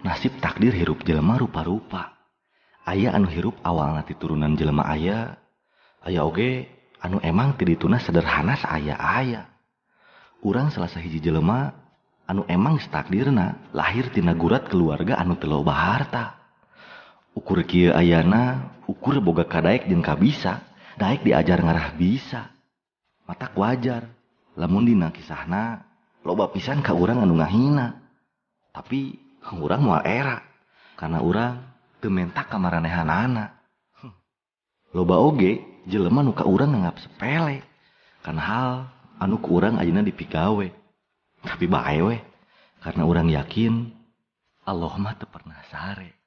Nasib takdir hirup jelema rupa-rupa. Aya anu hirup awalna ti turunan jelema aya oge anu emang ti dituna sederhana saaya-aya. Urang salah sahiji jelema anu emang takdirna lahir tina gurat keluarga anu teu loba harta. Ukur kieu ayana ukur boga kadaek jeung kabisa, daek diajar ngarah bisa. Matak wajar lamun dina kisahna loba pisan ka urang anu ngahina. Tapi urang moal era karena urang teu menta ka maranehanana. Loba oge jelema nu ka urang nganggap sepele kana hal anu ku urang ayeuna dipigawe. Tapi bae we karena urang yakin Allah mah teu pernah sare.